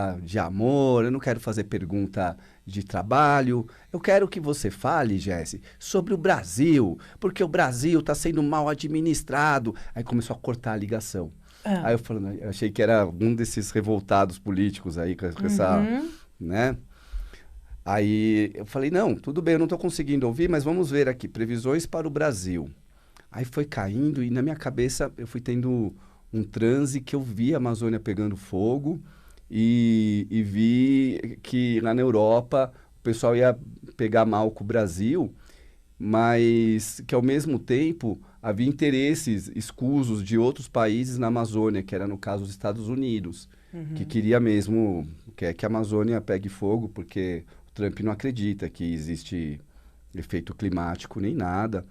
pergunta de amor, eu não quero fazer pergunta de trabalho. Eu quero que você fale, Jesse, sobre o Brasil, porque o Brasil está sendo mal administrado. Aí começou a cortar a ligação. Ah. Aí eu achei que era um desses revoltados políticos aí, com essa, né? Aí eu falei, não, tudo bem, eu não estou conseguindo ouvir, mas vamos ver aqui, previsões para o Brasil. Aí foi caindo e na minha cabeça eu fui tendo um transe que eu vi a Amazônia pegando fogo e vi que lá na Europa o pessoal ia pegar mal com o Brasil, mas que ao mesmo tempo havia interesses escusos de outros países na Amazônia, que era no caso os Estados Unidos, que queria mesmo que a Amazônia pegue fogo, porque o Trump não acredita que existe efeito climático nem nada.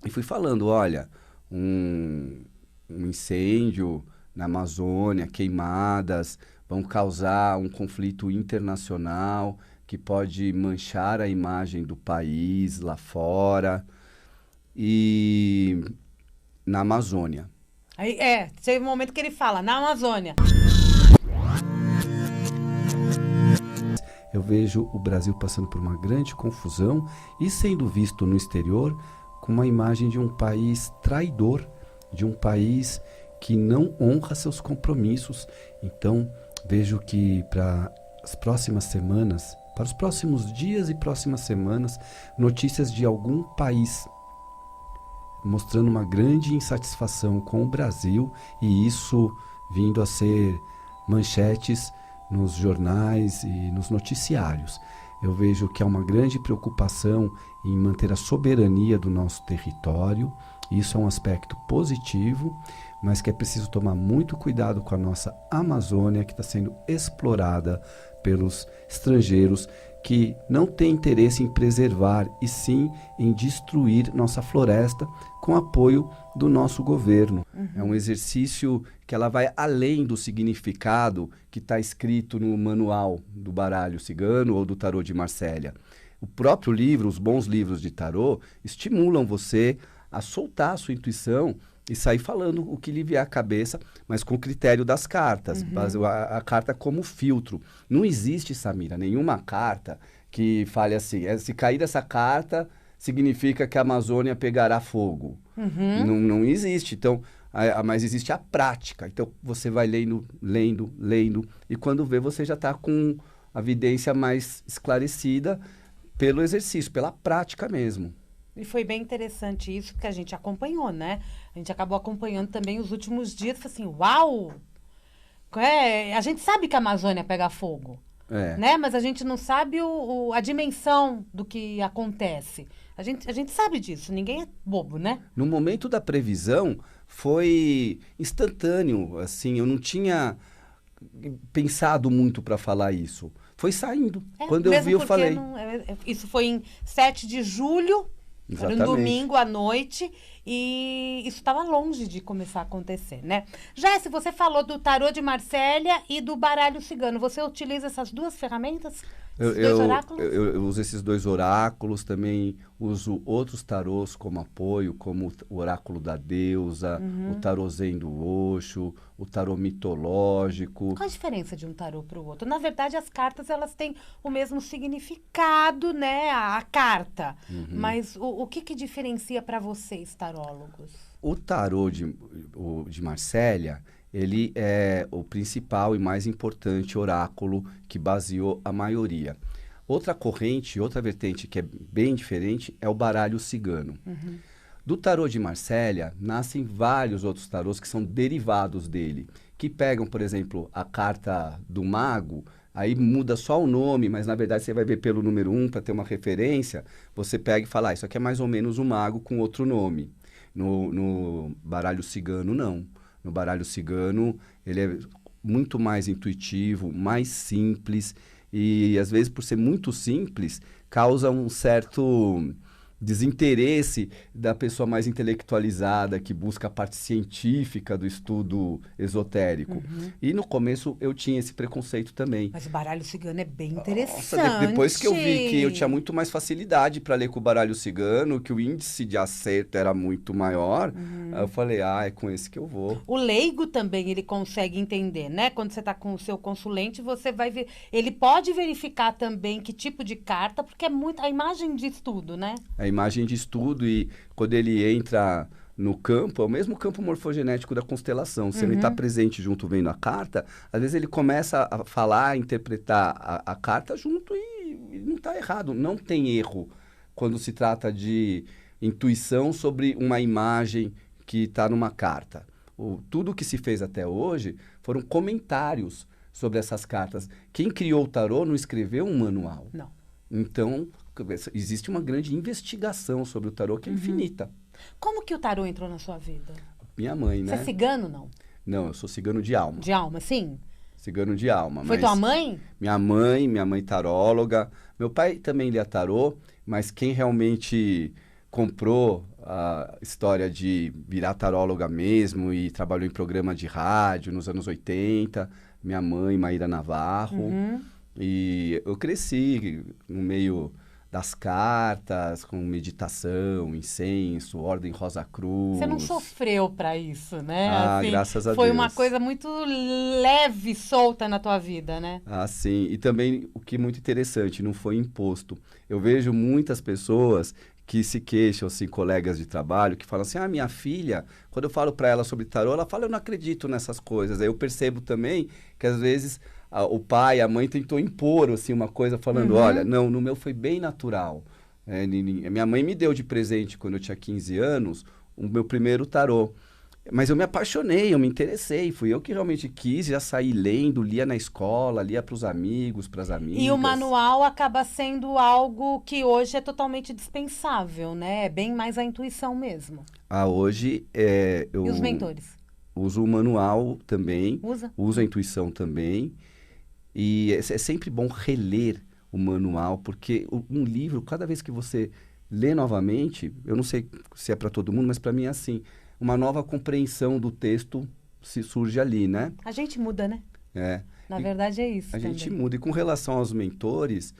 E fui falando, olha, um incêndio na Amazônia, queimadas, vão causar um conflito internacional que pode manchar a imagem do país lá fora e na Amazônia. Aí, teve um momento que ele fala, na Amazônia. Eu vejo o Brasil passando por uma grande confusão e sendo visto no exterior com uma imagem de um país traidor, de um país que não honra seus compromissos. Então, vejo que para as próximas semanas, para os próximos dias e próximas semanas, notícias de algum país mostrando uma grande insatisfação com o Brasil e isso vindo a ser manchetes nos jornais e nos noticiários. Eu vejo que há uma grande preocupação em manter a soberania do nosso território. Isso é um aspecto positivo, mas que é preciso tomar muito cuidado com a nossa Amazônia, que está sendo explorada pelos estrangeiros que não têm interesse em preservar e sim em destruir nossa floresta com apoio do nosso governo. É um exercício que ela vai além do significado que está escrito no manual do baralho cigano ou do tarô de Marsella. O próprio livro, os bons livros de tarô, estimulam você a soltar a sua intuição e sair falando o que lhe vier à cabeça, mas com o critério das cartas, a carta como filtro. Não existe, Samira, nenhuma carta que fale assim, se cair essa carta, significa que a Amazônia pegará fogo. Não existe. Então, mas existe a prática. Então, você vai lendo, e quando vê, você já está com a evidência mais esclarecida pelo exercício, pela prática mesmo. E foi bem interessante isso, porque a gente acompanhou, né? A gente acabou acompanhando também os últimos dias, assim, uau! A gente sabe que a Amazônia pega fogo, né? Mas a gente não sabe a dimensão do que acontece. A gente sabe disso, ninguém é bobo, né? No momento da previsão, foi instantâneo, assim, eu não tinha pensado muito para falar isso. Foi saindo. Quando eu vi, eu falei. Isso foi em 7 de julho, era um domingo à noite, e isso estava longe de começar a acontecer, né? Jesse, você falou do tarô de Marsella e do baralho cigano. Você utiliza essas duas ferramentas? Esses dois oráculos? Eu uso esses dois oráculos, também uso outros tarôs como apoio, como o oráculo da deusa, o tarô zen do Osho, o tarô mitológico. Qual a diferença de um tarô para o outro? Na verdade, as cartas elas têm o mesmo significado, né? A carta. Mas o que diferencia para vocês, tarólogos? O tarô de Marsella, ele é o principal e mais importante oráculo que baseou a maioria. Outra corrente, outra vertente que é bem diferente é o baralho cigano. Do tarô de Marsella, nascem vários outros tarôs que são derivados dele, que pegam, por exemplo, a carta do mago, aí muda só o nome, mas na verdade você vai ver pelo número 1 para ter uma referência, você pega e fala, isso aqui é mais ou menos um mago com outro nome. No baralho cigano, não. No baralho cigano, ele é muito mais intuitivo, mais simples e, às vezes, por ser muito simples, causa um certo desinteresse da pessoa mais intelectualizada, que busca a parte científica do estudo esotérico. E no começo eu tinha esse preconceito também. Mas o baralho cigano é bem interessante. Nossa, depois que eu vi que eu tinha muito mais facilidade para ler com o baralho cigano, que o índice de acerto era muito maior, aí eu falei, é com esse que eu vou. O leigo também, ele consegue entender, né? Quando você está com o seu consulente, você vai ver... Ele pode verificar também que tipo de carta, porque é muito a imagem de estudo, né? A imagem de estudo, e quando ele entra no campo, é o mesmo campo morfogenético da constelação. Se ele está presente junto vendo a carta, às vezes ele começa a falar, a interpretar a carta junto e não está errado. Não tem erro quando se trata de intuição sobre uma imagem que está numa carta. Tudo que se fez até hoje foram comentários sobre essas cartas. Quem criou o tarô não escreveu um manual. Não. Então, existe uma grande investigação sobre o tarô que é infinita. Como que o tarô entrou na sua vida? Minha mãe, né? Você é cigano, não? Não, eu sou cigano de alma. De alma, sim? Cigano de alma. Foi tua mãe? Minha mãe taróloga. Meu pai também lia tarô, mas quem realmente comprou a história de virar taróloga mesmo e trabalhou em programa de rádio nos anos 80, minha mãe, Maíra Navarro. E eu cresci no meio das cartas, com meditação, incenso, Ordem Rosa Cruz. Você não sofreu para isso, né? Assim, graças a Deus. Foi uma coisa muito leve, solta na tua vida, né? Sim. E também, o que é muito interessante, não foi imposto. Eu vejo muitas pessoas que se queixam, assim, colegas de trabalho, que falam assim, minha filha, quando eu falo para ela sobre tarô, ela fala, eu não acredito nessas coisas. Aí eu percebo também que, às vezes, o pai, a mãe tentou impor, assim, uma coisa falando, olha, não, no meu foi bem natural. Minha mãe me deu de presente, quando eu tinha 15 anos, o meu primeiro tarô. Mas eu me apaixonei, eu me interessei, fui eu que realmente quis, já saí lendo, lia na escola, lia para os amigos, para as amigas. E o manual acaba sendo algo que hoje é totalmente dispensável, né? É bem mais a intuição mesmo. Hoje eu... E os mentores? Uso o manual também, uso a intuição também. E é sempre bom reler o manual, porque um livro, cada vez que você lê novamente, eu não sei se é para todo mundo, mas para mim é assim, uma nova compreensão do texto se surge ali, né? A gente muda, né? Na verdade é isso. A gente muda. E com relação aos mentores,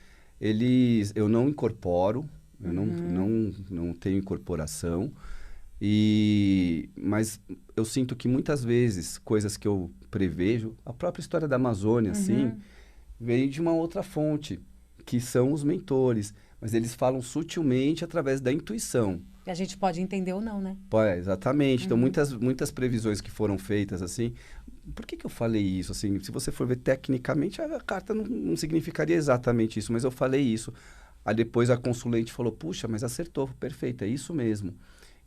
eu não incorporo, eu não tenho incorporação, mas eu sinto que muitas vezes, coisas que eu prevejo, a própria história da Amazônia, assim, veio de uma outra fonte, que são os mentores. Mas eles falam sutilmente através da intuição. E a gente pode entender ou não, né? Exatamente. Então, muitas previsões que foram feitas, assim... Por que eu falei isso? Assim, se você for ver tecnicamente, a carta não significaria exatamente isso, mas eu falei isso. Aí depois a consulente falou, puxa, mas acertou, perfeito, é isso mesmo.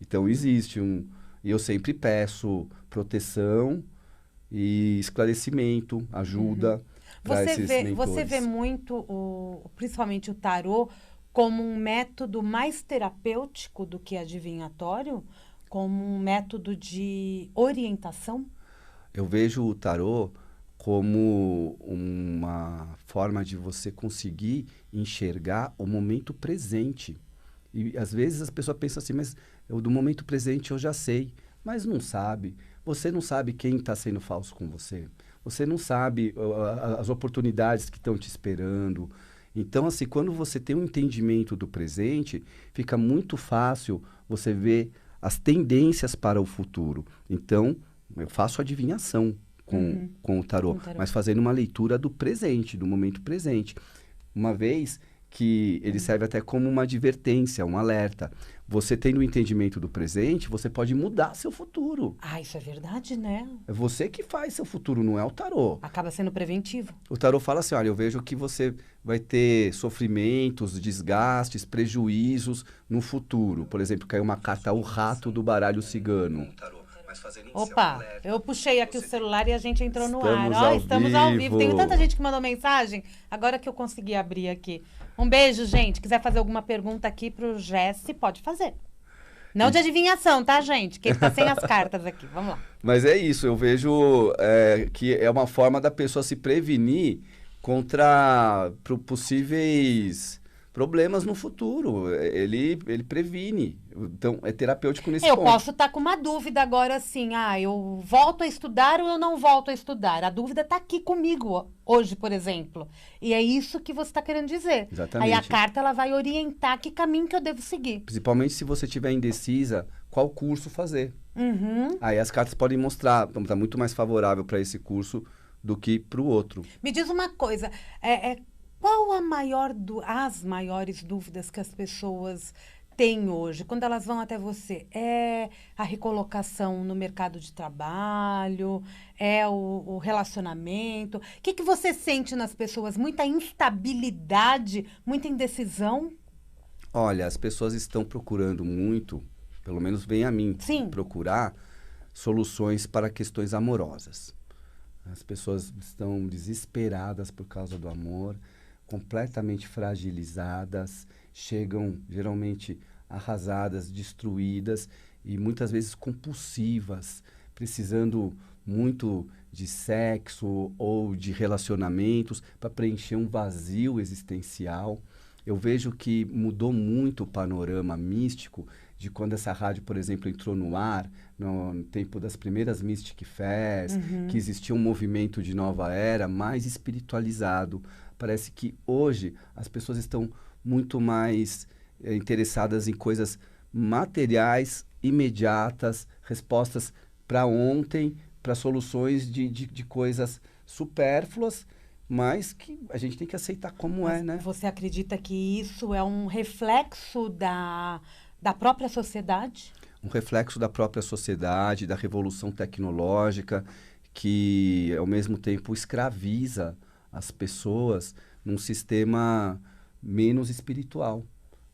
Então, existe e eu sempre peço proteção e esclarecimento, ajuda para esses mentores. Você vê muito, principalmente o tarô, como um método mais terapêutico do que adivinhatório? Como um método de orientação? Eu vejo o tarô como uma forma de você conseguir enxergar o momento presente. E às vezes as pessoas pensam assim, mas do momento presente eu já sei, mas não sabe. Você não sabe quem está sendo falso com você. Você não sabe as oportunidades que estão te esperando. Então, assim, quando você tem um entendimento do presente, fica muito fácil você ver as tendências para o futuro. Então, eu faço adivinhação com o tarô, mas fazendo uma leitura do presente, do momento presente. Uma vez que ele serve até como uma advertência, um alerta. Você tendo o entendimento do presente, você pode mudar seu futuro. Isso é verdade, né? É você que faz seu futuro, não é o tarô. Acaba sendo preventivo. O tarô fala assim, olha, eu vejo que você vai ter sofrimentos, desgastes, prejuízos no futuro. Por exemplo, caiu uma carta, o rato do baralho cigano. Opa, eu puxei aqui o celular e a gente entrou no ar. Estamos ao vivo. Tem tanta gente que mandou mensagem, agora que eu consegui abrir aqui. Um beijo, gente. Quiser fazer alguma pergunta aqui pro Jesse, pode fazer. Não de adivinhação, tá, gente? Que ele tá sem as cartas aqui. Vamos lá. Mas é isso, eu vejo que é uma forma da pessoa se prevenir contra possíveis problemas no futuro. Ele previne. Então, é terapêutico nesse Eu ponto. posso estar com uma dúvida agora, assim, eu volto a estudar ou eu não volto a estudar? A dúvida está aqui comigo hoje, por exemplo. E é isso que você está querendo dizer. Exatamente. Aí a carta ela vai orientar que caminho que eu devo seguir. Principalmente se você estiver indecisa, qual curso fazer. Uhum. Aí as cartas podem mostrar, está muito mais favorável para esse curso do que para o outro. Me diz uma coisa, qual as maiores dúvidas que as pessoas têm hoje, quando elas vão até você? É a recolocação no mercado de trabalho? É o relacionamento? O que você sente nas pessoas? Muita instabilidade? Muita indecisão? Olha, as pessoas estão procurando muito, pelo menos vem a mim, Sim. procurar soluções para questões amorosas. As pessoas estão desesperadas por causa do amor, completamente fragilizadas, chegam geralmente arrasadas, destruídas e muitas vezes compulsivas, precisando muito de sexo ou de relacionamentos para preencher um vazio existencial. Eu vejo que mudou muito o panorama místico de quando essa rádio, por exemplo, entrou no ar, no tempo das primeiras Mystic Fest, que existia um movimento de nova era mais espiritualizado. Parece que hoje as pessoas estão muito mais interessadas em coisas materiais, imediatas, respostas para ontem, para soluções de coisas supérfluas, mas que a gente tem que aceitar como é, né? Você acredita que isso é um reflexo da própria sociedade? Um reflexo da própria sociedade, da revolução tecnológica, que ao mesmo tempo escraviza as pessoas num sistema menos espiritual.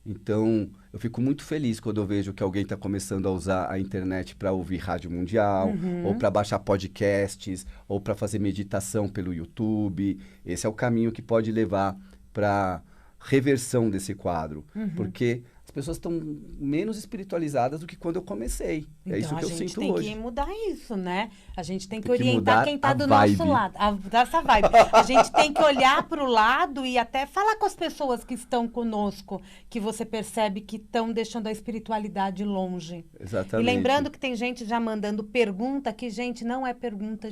Então, eu fico muito feliz quando eu vejo que alguém está começando a usar a internet para ouvir rádio mundial, ou para baixar podcasts, ou para fazer meditação pelo YouTube. Esse é o caminho que pode levar para reversão desse quadro, porque as pessoas estão menos espiritualizadas do que quando eu comecei. Então, é isso que eu sinto hoje. A gente tem que mudar isso, né? A gente tem que Tem que orientar mudar quem está a do vibe. nosso lado. Dessa vibe. A gente tem que olhar para o lado e até falar com as pessoas que estão conosco, que você percebe que estão deixando a espiritualidade longe. Exatamente. E lembrando que tem gente já mandando pergunta, que, gente, não é pergunta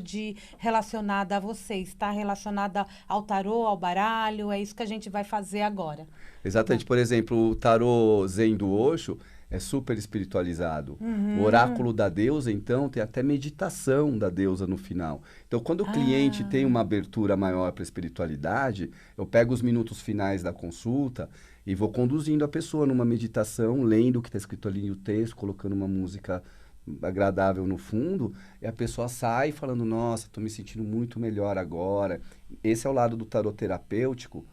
relacionada a vocês, está relacionada ao tarô, ao baralho, é isso que a gente vai fazer agora. Exatamente. Por exemplo, o tarô Zen do Osho é super espiritualizado. O oráculo da deusa, então, tem até meditação da deusa no final. Então, quando o cliente tem uma abertura maior para a espiritualidade, eu pego os minutos finais da consulta e vou conduzindo a pessoa numa meditação, lendo o que está escrito ali no texto, colocando uma música agradável no fundo, e a pessoa sai falando, nossa, estou me sentindo muito melhor agora. Esse é o lado do tarô terapêutico,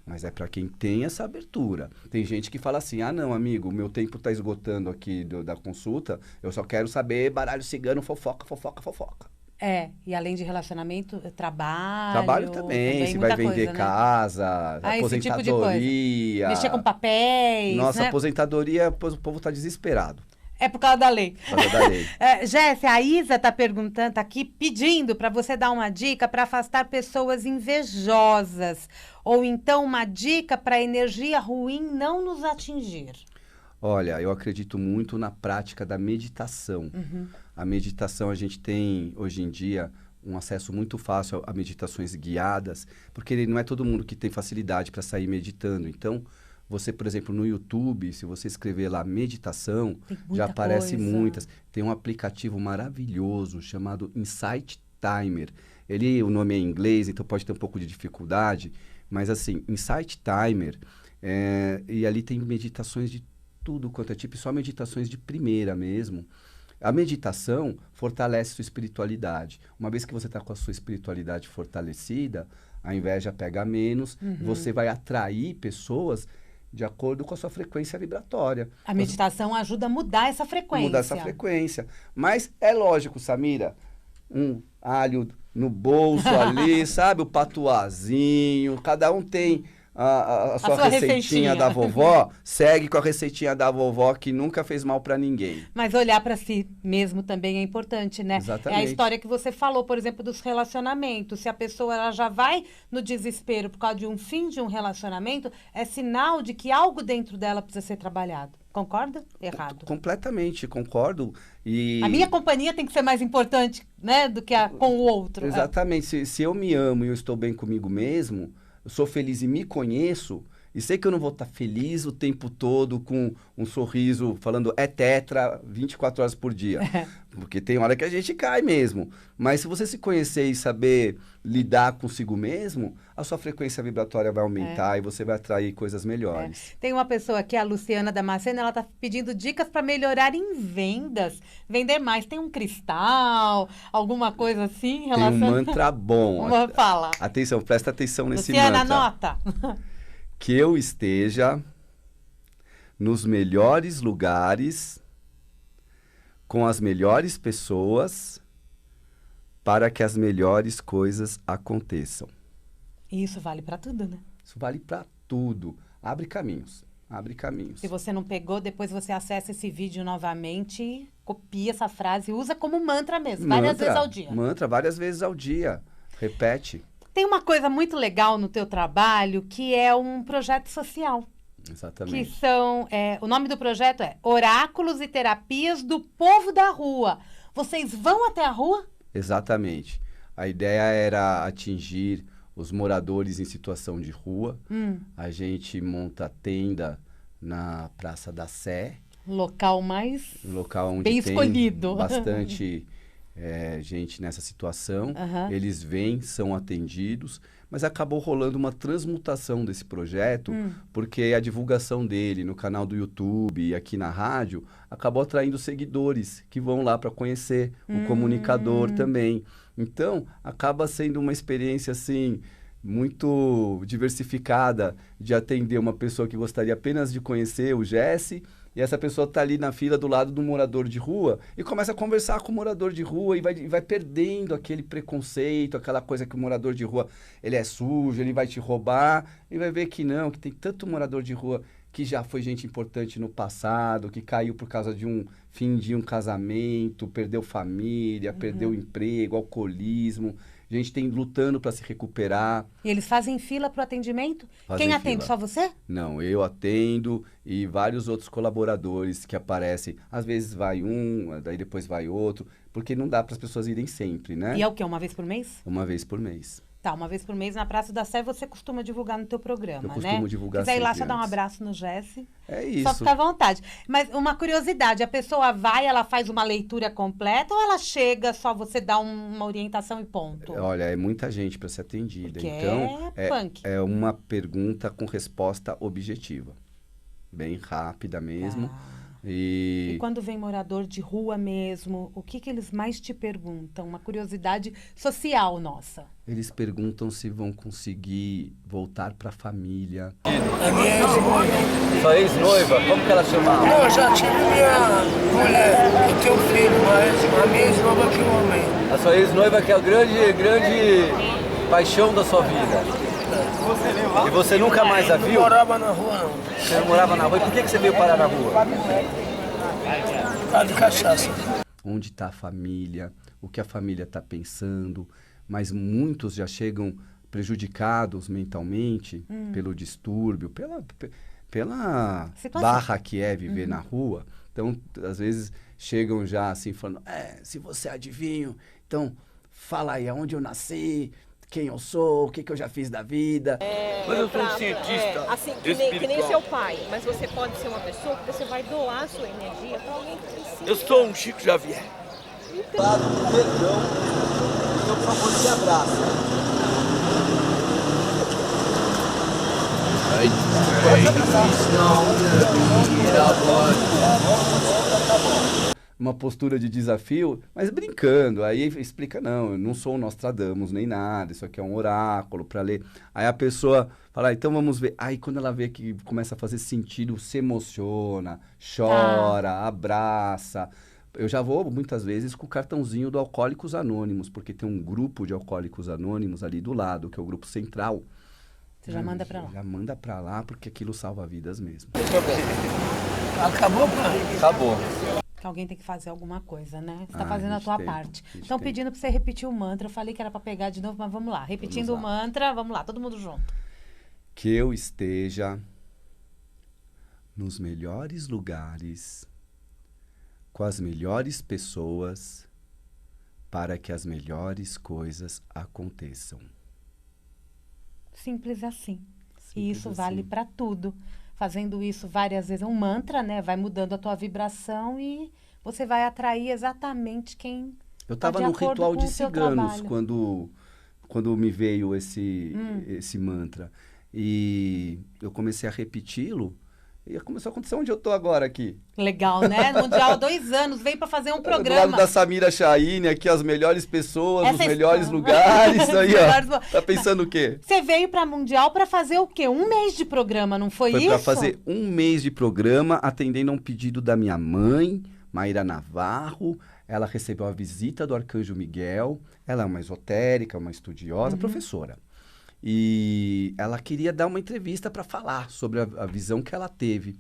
mas é para quem tem essa abertura. Tem gente que fala assim, não, amigo, meu tempo está esgotando aqui da consulta, eu só quero saber baralho cigano, fofoca, fofoca, fofoca. E além de relacionamento, trabalho... Trabalho também, se vai vender coisa, casa, né? aposentadoria... Esse tipo de coisa. Mexer com papéis, nossa, né? Aposentadoria, o povo está desesperado. É por causa da lei. Por causa da lei. Jéssica, a Isa está perguntando, tá aqui, pedindo para você dar uma dica para afastar pessoas invejosas. Ou então uma dica para a energia ruim não nos atingir. Olha, eu acredito muito na prática da meditação. A meditação, a gente tem, hoje em dia, um acesso muito fácil a meditações guiadas, porque não é todo mundo que tem facilidade para sair meditando. Então, você, por exemplo, no YouTube, se você escrever lá meditação, já aparece muitas. Tem um aplicativo maravilhoso chamado Insight Timer. O nome é em inglês, então pode ter um pouco de dificuldade, mas assim, Insight Timer, e ali tem meditações de tudo quanto é tipo, só meditações de primeira mesmo. A meditação fortalece sua espiritualidade. Uma vez que você está com a sua espiritualidade fortalecida, a inveja pega menos, você vai atrair pessoas de acordo com a sua frequência vibratória. A meditação ajuda a mudar essa frequência. Mudar essa frequência. Mas é lógico, Samira, um alho no bolso ali, sabe? O patuazinho, cada um tem a sua receitinha da vovó, segue com a receitinha da vovó que nunca fez mal para ninguém. Mas olhar para si mesmo também é importante, né? Exatamente. É a história que você falou, por exemplo, dos relacionamentos. Se a pessoa ela já vai no desespero por causa de um fim de um relacionamento, é sinal de que algo dentro dela precisa ser trabalhado. Concorda? Errado. Completamente, concordo. E... A minha companhia tem que ser mais importante, né, do que com o outro. Exatamente. Se eu me amo e eu estou bem comigo mesmo, eu sou feliz e me conheço, e sei que eu não vou estar feliz o tempo todo com um sorriso falando tetra 24 horas por dia. Porque tem hora que a gente cai mesmo. Mas se você se conhecer e saber lidar consigo mesmo, a sua frequência vibratória vai aumentar e você vai atrair coisas melhores. Tem uma pessoa aqui, a Luciana Damasceno, ela está pedindo dicas para melhorar em vendas. Vender mais. Tem um cristal, alguma coisa assim? Tem um mantra bom. Fala. Atenção, presta atenção nesse Luciana, mantra. anota. Que eu esteja nos melhores lugares, com as melhores pessoas, para que as melhores coisas aconteçam. Isso vale para tudo, né? Isso vale para tudo. Abre caminhos. Abre caminhos. Se você não pegou, depois você acessa esse vídeo novamente, copia essa frase e usa como mantra mesmo, várias vezes ao dia. Mantra, várias vezes ao dia. Repete. Tem uma coisa muito legal no teu trabalho, que é um projeto social. Exatamente. Que são, o nome do projeto é Oráculos e Terapias do Povo da Rua. Vocês vão até a rua? Exatamente. A ideia era atingir os moradores em situação de rua. A gente monta tenda na Praça da Sé. Local mais onde bem tem escolhido. Bastante gente nessa situação. Eles vêm, são atendidos, mas acabou rolando uma transmutação desse projeto, porque a divulgação dele no canal do YouTube e aqui na rádio acabou atraindo seguidores que vão lá para conhecer o comunicador também. Então, acaba sendo uma experiência assim muito diversificada de atender uma pessoa que gostaria apenas de conhecer o Jesse. E essa pessoa está ali na fila do lado do morador de rua e começa a conversar com o morador de rua e vai perdendo aquele preconceito, aquela coisa que o morador de rua, ele é sujo, ele vai te roubar. E vai ver que não, que tem tanto morador de rua que já foi gente importante no passado, que caiu por causa de um fim de um casamento, perdeu família, perdeu emprego, alcoolismo. A gente tem lutando para se recuperar. E eles fazem fila para o atendimento? Quem atende? Só você? Não, eu atendo e vários outros colaboradores que aparecem. Às vezes vai um, daí depois vai outro, porque não dá para as pessoas irem sempre, né? E é o quê? Uma vez por mês? Uma vez por mês. Tá, uma vez por mês na Praça da Sé você costuma divulgar no teu programa, né? Eu costumo divulgar sempre. Se quiser ir lá, só antes. dar um abraço no Jesse. É isso. Só fica à vontade. Mas uma curiosidade, a pessoa vai, ela faz uma leitura completa ou ela chega, só você dá uma orientação e ponto? Olha, é muita gente para ser atendida. Porque então, punk. É uma pergunta com resposta objetiva. Bem rápida mesmo. E quando vem morador de rua mesmo, o que eles mais te perguntam? Uma curiosidade social nossa. Eles perguntam se vão conseguir voltar para a família. A minha ex-noiva. Sua ex-noiva? Como que ela chamava? Não, eu já tive minha mulher, eu tenho filho, mas a minha ex-noiva que eu amei. A sua ex-noiva que é a grande paixão da sua vida. E você nunca mais a viu? Eu não morava na rua, não. Você não morava na rua? E por que você veio parar na rua? Por causa de cachaça. Onde está a família? O que a família está pensando? Mas muitos já chegam prejudicados mentalmente pelo distúrbio, pela barra que é viver na rua. Então, às vezes, chegam já assim, falando, se você é adivinho, então fala aí aonde eu nasci, quem eu sou, o que eu já fiz da vida. Mas eu sou um cientista assim, que nem seu pai, mas você pode ser uma pessoa que você vai doar a sua energia para alguém que precisa. Eu sou um Chico Xavier. Lado do perdão, então, por favor, se abraça. Uma postura de desafio, mas brincando. Aí explica, não, eu não sou um Nostradamus nem nada, isso aqui é um oráculo para ler. Aí a pessoa fala, então vamos ver. Aí quando ela vê que começa a fazer sentido, se emociona, chora, abraça. Eu já vou muitas vezes com o cartãozinho do Alcoólicos Anônimos, porque tem um grupo de Alcoólicos Anônimos ali do lado, que é o grupo central. Você já manda pra lá. Já manda pra lá, porque aquilo salva vidas mesmo. Acabou, pai? Acabou. Que alguém tem que fazer alguma coisa, né? Você tá Ah, fazendo a tua tem, parte. a gente Estão tem. pedindo pra você repetir o mantra. Eu falei que era pra pegar de novo, mas vamos lá. Repetindo Vamos o lá. mantra, vamos lá, todo mundo junto. Que eu esteja nos melhores lugares, com as melhores pessoas, para que as melhores coisas aconteçam. Simples assim. Simples E isso vale assim. pra tudo. Fazendo isso várias vezes, é um mantra, né? Vai mudando a tua vibração e você vai atrair exatamente quem Eu tá estava de no acordo ritual com de o teu ciganos trabalho. quando me veio esse mantra. E eu comecei a repeti-lo e começou a acontecer onde eu estou agora aqui. Legal, né? Mundial há 2 anos, veio pra fazer um Do lado programa. da Samira Chahine, aqui as melhores pessoas, Essa os melhores história. lugares. Aí, Melhores ó. Tá pensando o quê? Você veio pra Mundial pra fazer o quê? 1 mês de programa, não foi Foi isso? para fazer 1 mês de programa, atendendo a um pedido da minha mãe, Maíra Navarro. Ela recebeu a visita do Arcanjo Miguel. Ela é uma esotérica, uma estudiosa, professora. E ela queria dar uma entrevista para falar sobre a visão que ela teve.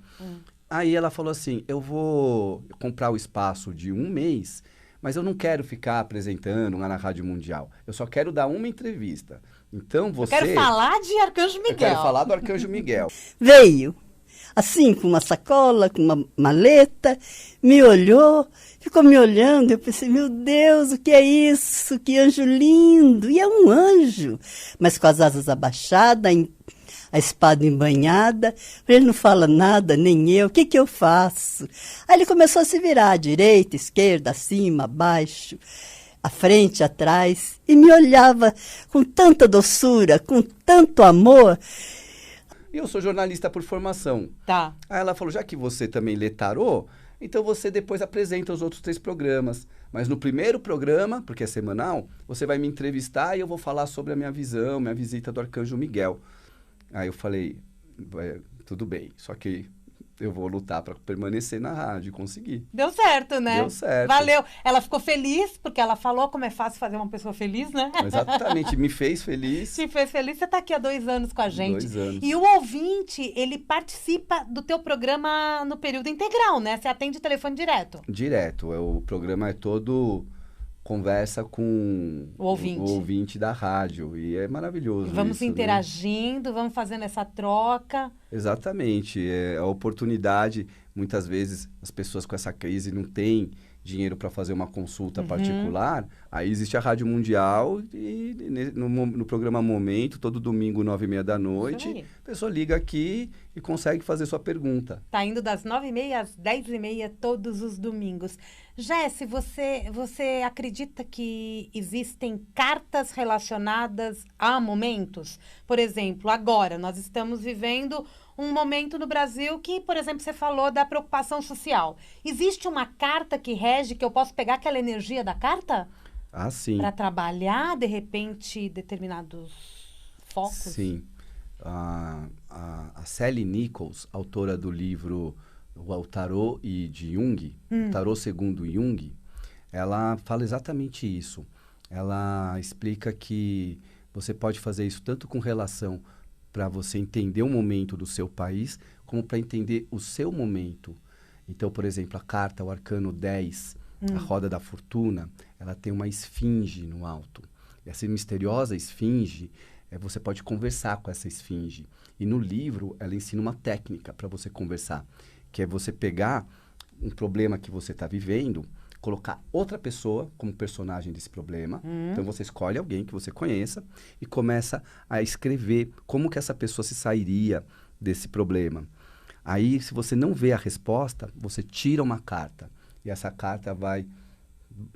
Aí ela falou assim, eu vou comprar o espaço de 1 mês, mas eu não quero ficar apresentando lá na Rádio Mundial. Eu só quero dar uma entrevista. Então você... Eu quero falar de Arcanjo Miguel. Eu quero falar do Arcanjo Miguel. Veio, assim, com uma sacola, com uma maleta, me olhou, ficou me olhando. Eu pensei, meu Deus, o que é isso? Que anjo lindo! E é um anjo, mas com as asas abaixadas, a espada embanhada. Ele não fala nada, nem eu. O que que eu faço? Aí ele começou a se virar, à direita, esquerda, acima, abaixo, à frente, atrás, e me olhava com tanta doçura, com tanto amor. E eu sou jornalista por formação. Tá. Aí ela falou, já que você também lê tarô, então você depois apresenta os outros 3 programas. Mas no primeiro programa, porque é semanal, você vai me entrevistar e eu vou falar sobre a minha visão, minha visita do Arcanjo Miguel. Aí eu falei, tudo bem, só que eu vou lutar para permanecer na rádio, consegui. Deu certo, né? Deu certo. Valeu. Ela ficou feliz, porque ela falou como é fácil fazer uma pessoa feliz, né? Exatamente, me fez feliz. Se fez feliz, você tá aqui há 2 anos com a gente. 2 anos. E o ouvinte, ele participa do teu programa no período integral, né? Você atende o telefone direto. Direto, o programa é todo conversa com O ouvinte. Da rádio, e é maravilhoso Vamos isso, né? interagindo, vamos fazendo essa troca. Exatamente, é a oportunidade, muitas vezes as pessoas com essa crise não têm dinheiro para fazer uma consulta particular, aí existe a Rádio Mundial e no programa Momento, todo domingo, 9h30 da noite, Isso aí. a pessoa liga aqui e consegue fazer sua pergunta. Tá indo das 9h30 às 10h30 todos os domingos. Jesse, você acredita que existem cartas relacionadas a momentos? Por exemplo, agora nós estamos vivendo um momento no Brasil que, por exemplo, você falou da preocupação social. Existe uma carta que rege, que eu posso pegar aquela energia da carta? Ah, sim. Para trabalhar, de repente, determinados focos? Sim. A Sally Nichols, autora do livro O Tarô e de Jung, Tarô segundo Jung, ela fala exatamente isso. Ela explica que você pode fazer isso tanto com relação para você entender o momento do seu país, como para entender o seu momento. Então, por exemplo, a carta, o arcano 10, a roda da fortuna, ela tem uma esfinge no alto. E essa misteriosa esfinge, você pode conversar com essa esfinge. E no livro, ela ensina uma técnica para você conversar, que é você pegar um problema que você está vivendo, colocar outra pessoa como personagem desse problema. Então, você escolhe alguém que você conheça e começa a escrever como que essa pessoa se sairia desse problema. Aí, se você não vê a resposta, você tira uma carta. E essa carta vai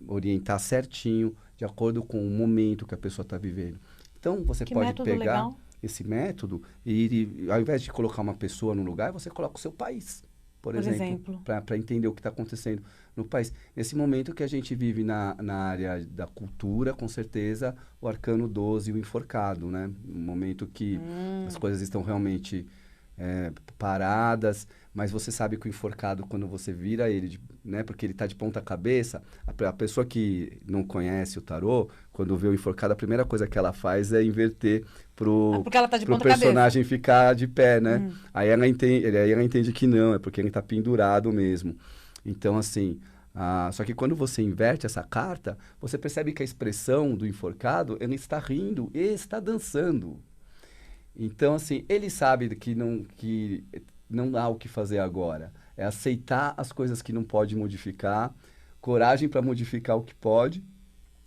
orientar certinho, de acordo com o momento que a pessoa está vivendo. Então, você pode pegar legal. esse método e, ao invés de colocar uma pessoa no lugar, você coloca o seu país, por exemplo. Para entender o que está acontecendo no país. Nesse momento que a gente vive na área da cultura, com certeza, o arcano 12, o enforcado, né? Um momento que as coisas estão realmente paradas, mas você sabe que o enforcado, quando você vira ele, né? Porque ele está de ponta cabeça, a pessoa que não conhece o tarô, quando vê o enforcado, a primeira coisa que ela faz é inverter pro porque ela tá de pro ponta cabeça. personagem ficar de pé, né? Aí ela entende que não, é porque ele tá pendurado mesmo. Então, assim, só que quando você inverte essa carta, você percebe que a expressão do enforcado, ele está rindo e está dançando. Então, assim, ele sabe que não há o que fazer agora. É aceitar as coisas que não pode modificar, coragem para modificar o que pode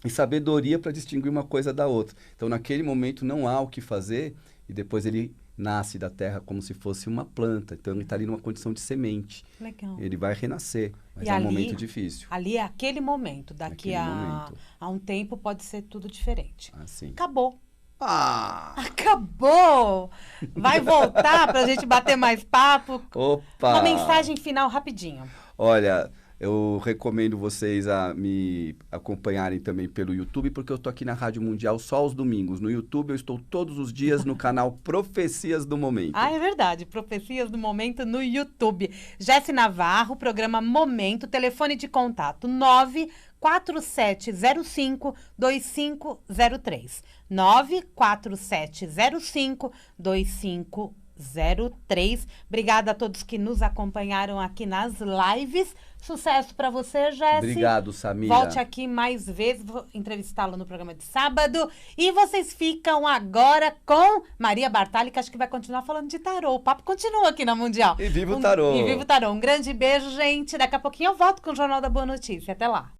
e sabedoria para distinguir uma coisa da outra. Então, naquele momento, não há o que fazer e depois ele nasce da terra como se fosse uma planta. Então, ele está ali numa condição de semente. Legal. Ele vai renascer, mas E é um ali- momento difícil. Ali é aquele momento. Daqui Aquele momento. a um tempo pode ser tudo diferente. Assim. Acabou. Ah! Acabou! Vai voltar pra gente bater mais papo. Opa! Uma mensagem final rapidinho. Olha, eu recomendo vocês a me acompanharem também pelo YouTube, porque eu tô aqui na Rádio Mundial só aos domingos. No YouTube eu estou todos os dias no canal Profecias do Momento. Ah, é verdade. Profecias do Momento no YouTube. Jesse Navarro, programa Momento, telefone de contato 94705-2503. 94705-2503. Obrigada a todos que nos acompanharam aqui nas lives. Sucesso para você, Jesse. Obrigado, Samira. Volte aqui mais vezes, vou entrevistá-lo no programa de sábado. E vocês ficam agora com Maria Bartali, que acho que vai continuar falando de tarô. O papo continua aqui na Mundial. E viva o tarô. E viva o tarô. Um grande beijo, gente. Daqui a pouquinho eu volto com o Jornal da Boa Notícia. Até lá.